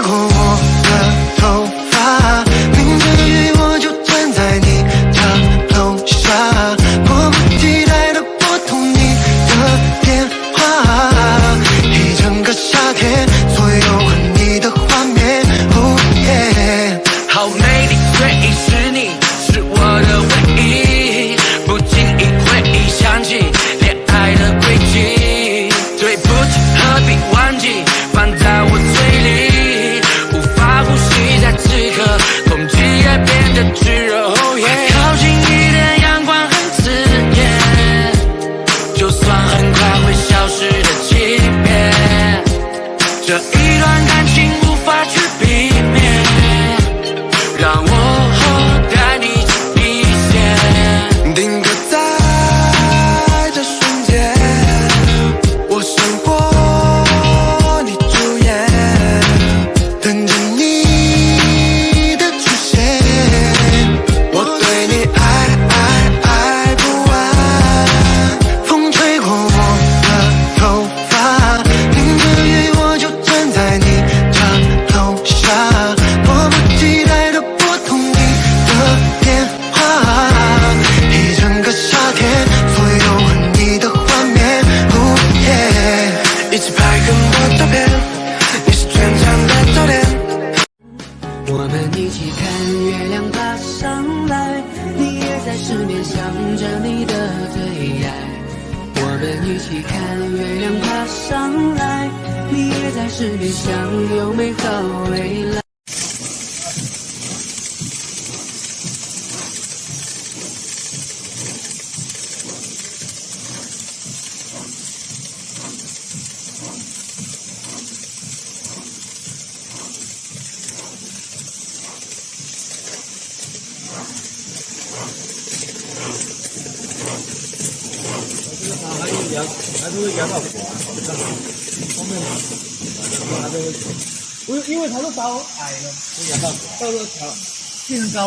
过我的头发，淋着雨我就站在你家楼下，迫不及待地拨通你的电话，一整个夏天，所有和你的画面。Oh yeah， 好美丽，回忆是你，是我的唯一，不经意会想起恋爱的轨迹。对不起，何必忘记，放在我嘴里，无法呼吸，在此刻，空气也变得炙热。Oh yeah， 靠近一点，阳光很刺眼，就算很快会消失的欺骗，这一段感情无法去避免，让我带你去一线，定格在这瞬间，我生活你主演，等着你的出现，我对你爱不完。风吹过我的头发，淋着雨我就站在你家楼下，迫不及待地拨通你的电话，一整个夏天，所有和你的画面。Oh yeah， 一起拍更多照片，你是全场的焦点。我们一起看月亮爬上来，你也在失眠想着你的最爱。我们一起看月亮爬上来，你也在失眠想有美好未来。还是会压到火，后面还是会，因为它是高矮的，会压到火，到时候调变成高。